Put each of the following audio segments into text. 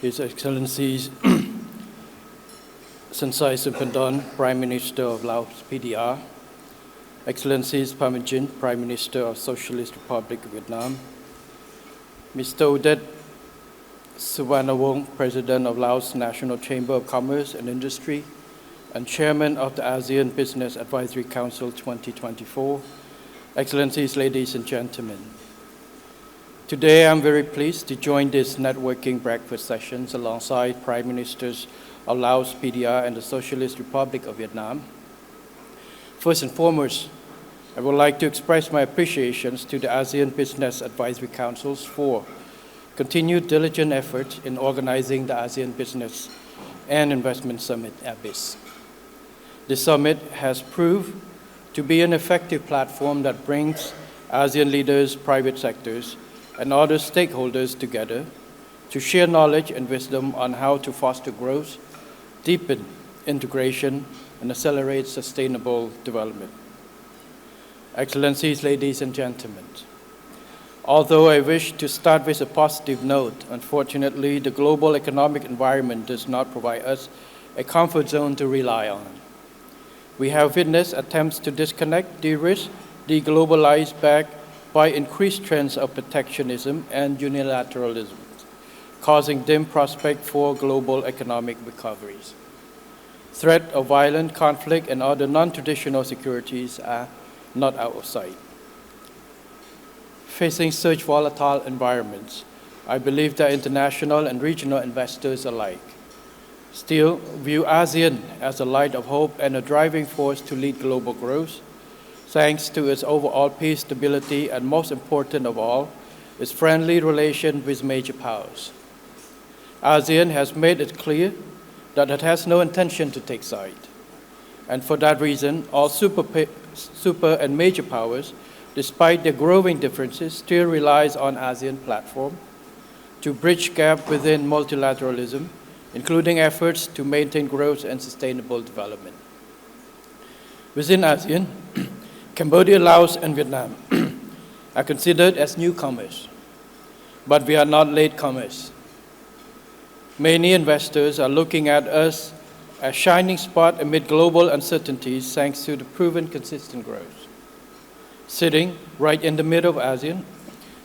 His Excellencies Sansai Supandon, Prime Minister of Laos PDR, Excellencies Pamijin, Prime Minister of Socialist Republic of Vietnam, Mr. Udet Suvarnawong, President of Laos National Chamber of Commerce and Industry, and Chairman of the ASEAN Business Advisory Council 2024, Excellencies, ladies and gentlemen. Today, I'm very pleased to join this networking breakfast sessions alongside Prime Ministers of Laos, PDR, and the Socialist Republic of Vietnam. First and foremost, I would like to express my appreciations to the ASEAN Business Advisory Councils for continued diligent efforts in organizing the ASEAN Business and Investment Summit, ABIS. This summit has proved to be an effective platform that brings ASEAN leaders, private sectors, and other stakeholders together to share knowledge and wisdom on how to foster growth, deepen integration, and accelerate sustainable development. Excellencies, ladies and gentlemen, although I wish to start with a positive note, unfortunately, the global economic environment does not provide us a comfort zone to rely on. We have witnessed attempts to disconnect, de-risk, deglobalize back by increased trends of protectionism and unilateralism, causing dim prospect for global economic recoveries. Threat of violent conflict and other non-traditional securities are not out of sight. Facing such volatile environments, I believe that international and regional investors alike still view ASEAN as a light of hope and a driving force to lead global growth, thanks to its overall peace, stability, and most important of all, its friendly relation with major powers. ASEAN has made it clear that it has no intention to take side. And for that reason, all super and major powers, despite their growing differences, still relies on ASEAN platform to bridge gap within multilateralism, including efforts to maintain growth and sustainable development. Within ASEAN, Cambodia, Laos, and Vietnam are considered as newcomers, but we are not latecomers. Many investors are looking at us as a shining spot amid global uncertainties thanks to the proven consistent growth. Sitting right in the middle of ASEAN,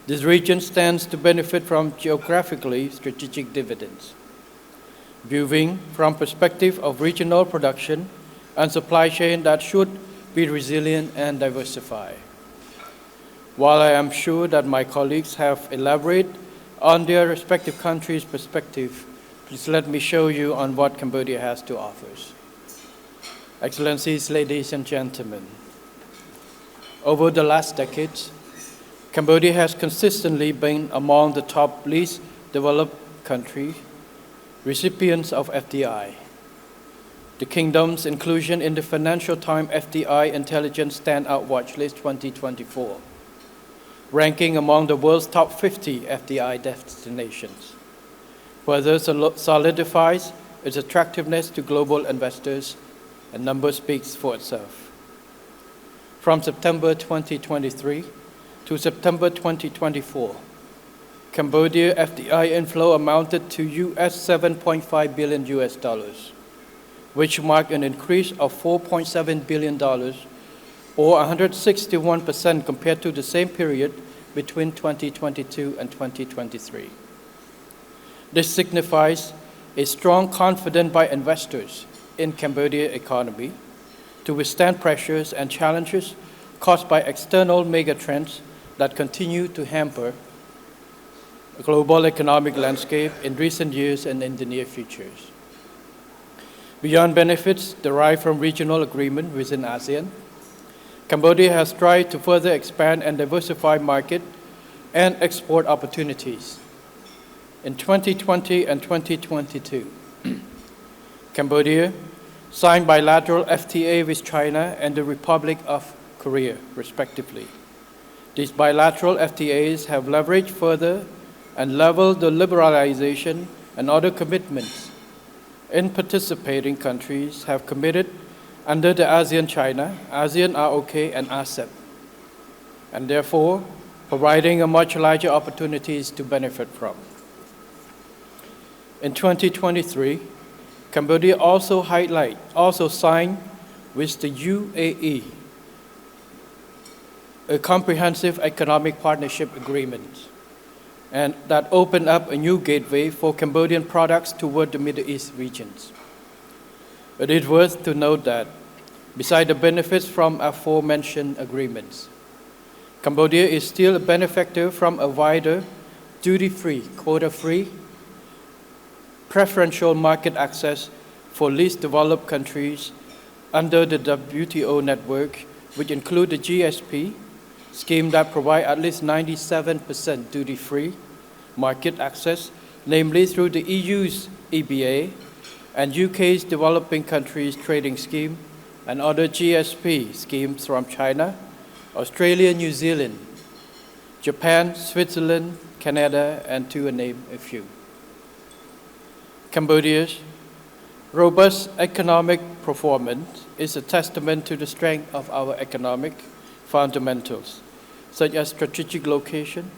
this region stands to benefit from geographically strategic dividends. Viewing from perspective of regional production and supply chain that should be resilient and diversified. While I am sure that my colleagues have elaborated on their respective countries' perspective, please let me show you on what Cambodia has to offer. Excellencies, ladies and gentlemen, over the last decades, Cambodia has consistently been among the top least developed countries, recipients of FDI. The Kingdom's inclusion in the Financial Times FDI Intelligence Standout Watch List 2024, ranking among the world's top 50 FDI destinations, further solidifies its attractiveness to global investors, and number speaks for itself. From September 2023 to September 2024, Cambodia FDI inflow amounted to US $7.5 billion, which marked an increase of $4.7 billion, or 161% compared to the same period between 2022 and 2023. This signifies a strong confidence by investors in Cambodia economy to withstand pressures and challenges caused by external megatrends that continue to hamper the global economic landscape in recent years and in the near future. Beyond benefits derived from regional agreement within ASEAN, Cambodia has tried to further expand and diversify market and export opportunities. In 2020 and 2022, Cambodia signed bilateral FTA with China and the Republic of Korea, respectively. These bilateral FTAs have leveraged further and leveled the liberalization and other commitments in participating countries have committed under the ASEAN-China, ASEAN ROK, and RCEP, and therefore providing a much larger opportunities to benefit from. In 2023, Cambodia also signed with the UAE a comprehensive economic partnership agreement, and that opened up a new gateway for Cambodian products toward the Middle East regions. It is worth to note that, beside the benefits from aforementioned agreements, Cambodia is still a benefactor from a wider duty-free, quota-free, preferential market access for least developed countries under the WTO network, which include the GSP scheme that provide at least 97% duty-free market access, namely through the EU's EBA and UK's developing countries trading scheme and other GSP schemes from China, Australia, New Zealand, Japan, Switzerland, Canada, and to name a few. Cambodia's robust economic performance is a testament to the strength of our economic fundamentals, such as strategic location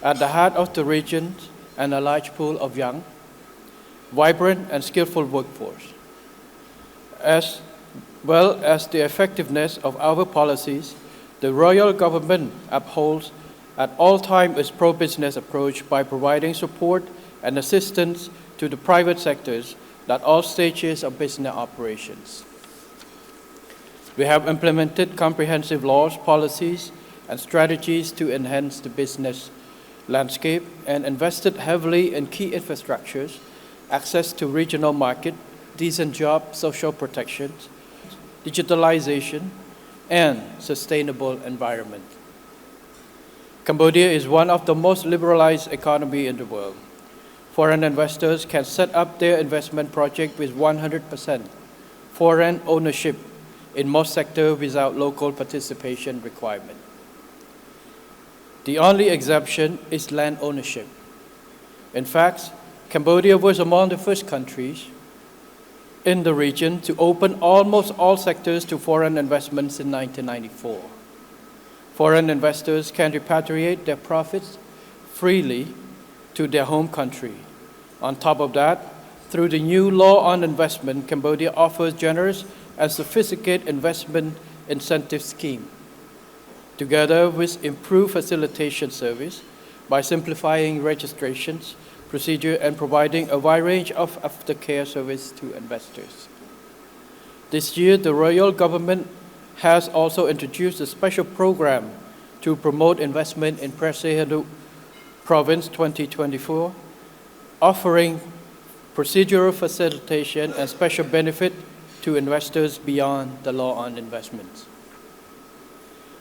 at the heart of the region and a large pool of young, vibrant and skillful workforce, as well as the effectiveness of our policies. The royal government upholds at all times its pro-business approach by providing support and assistance to the private sectors at all stages of business operations. We have implemented comprehensive laws, policies, and strategies to enhance the business landscape and invested heavily in key infrastructures, access to regional market, decent job, social protections, digitalization, and sustainable environment. Cambodia is one of the most liberalized economies in the world. Foreign investors can set up their investment project with 100% foreign ownership in most sectors without local participation requirement. The only exception is land ownership. In fact, Cambodia was among the first countries in the region to open almost all sectors to foreign investments in 1994. Foreign investors can repatriate their profits freely to their home country. On top of that, through the new law on investment, Cambodia offers generous and sophisticated investment incentive scheme, together with improved facilitation service by simplifying registrations, procedure, and providing a wide range of aftercare service to investors. This year, the royal government has also introduced a special program to promote investment in Presehadu Province 2024, offering procedural facilitation and special benefit to investors beyond the law on investments.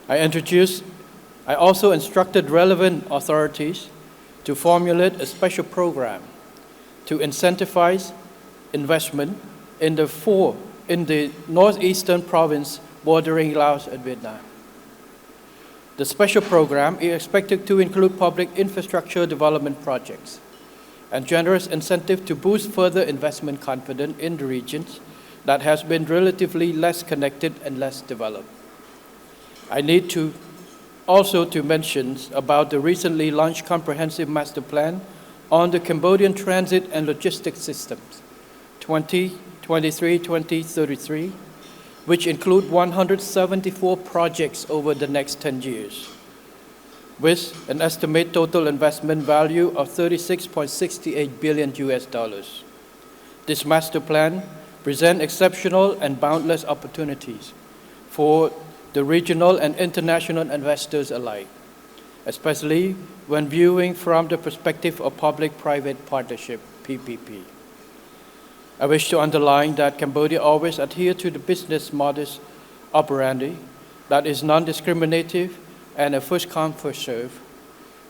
I also instructed relevant authorities to formulate a special program to incentivize investment in the northeastern province bordering Laos and Vietnam. The special program is expected to include public infrastructure development projects and generous incentive to boost further investment confidence in the regions that has been relatively less connected and less developed. I need to also mention about the recently launched comprehensive master plan on the Cambodian transit and logistics systems, 2023-2033, which include 174 projects over the next 10 years, with an estimated total investment value of $36.68 billion. This master plan presents exceptional and boundless opportunities for the regional and international investors alike, especially when viewing from the perspective of public-private partnership, PPP. I wish to underline that Cambodia always adheres to the business modus operandi that is non-discriminative and a first-come, first-served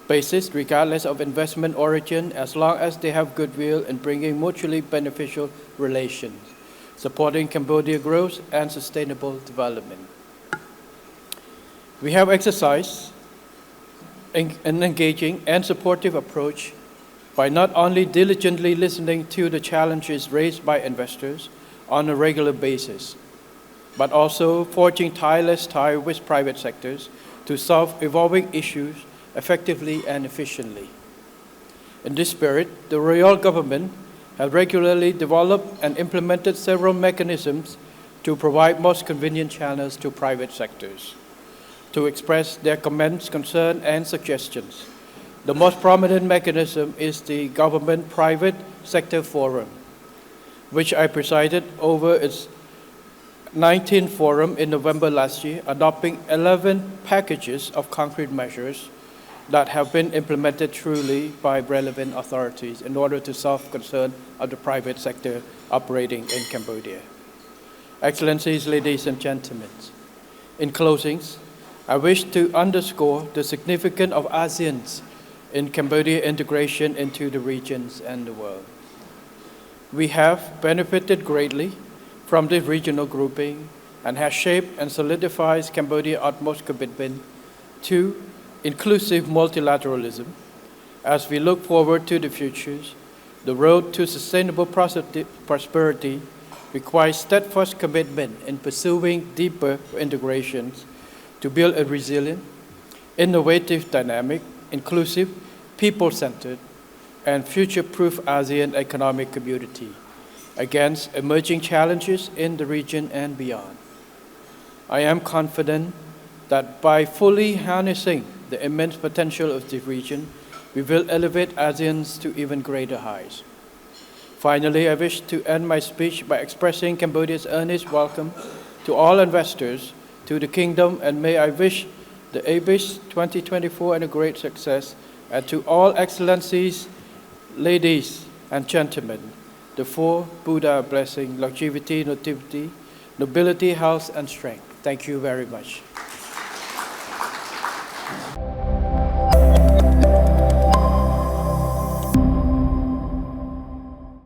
basis regardless of investment origin, as long as they have goodwill in bringing mutually beneficial relations, supporting Cambodia growth and sustainable development. We have exercised an engaging and supportive approach by not only diligently listening to the challenges raised by investors on a regular basis, but also forging tireless ties with private sectors to solve evolving issues effectively and efficiently. In this spirit, the Royal Government has regularly developed and implemented several mechanisms to provide most convenient channels to private sectors to express their comments, concerns, and suggestions. The most prominent mechanism is the Government-Private Sector Forum, which I presided over its 19th forum in November last year, adopting 11 packages of concrete measures that have been implemented truly by relevant authorities in order to solve concerns of the private sector operating in Cambodia. Excellencies, ladies and gentlemen, in closing, I wish to underscore the significance of ASEAN's in Cambodia integration into the regions and the world. We have benefited greatly from this regional grouping and has shaped and solidified Cambodia's utmost commitment to inclusive multilateralism. As we look forward to the future, the road to sustainable prosperity requires steadfast commitment in pursuing deeper integrations to build a resilient, innovative, dynamic, inclusive, people-centered, and future-proof ASEAN economic community against emerging challenges in the region and beyond. I am confident that by fully harnessing the immense potential of the region, we will elevate ASEAN to even greater heights. Finally, I wish to end my speech by expressing Cambodia's earnest welcome to all investors to the kingdom, and may I wish the ABIS 2024 a great success, and to all excellencies, ladies and gentlemen, the four Buddha blessing, longevity, nobility, health, and strength. Thank you very much.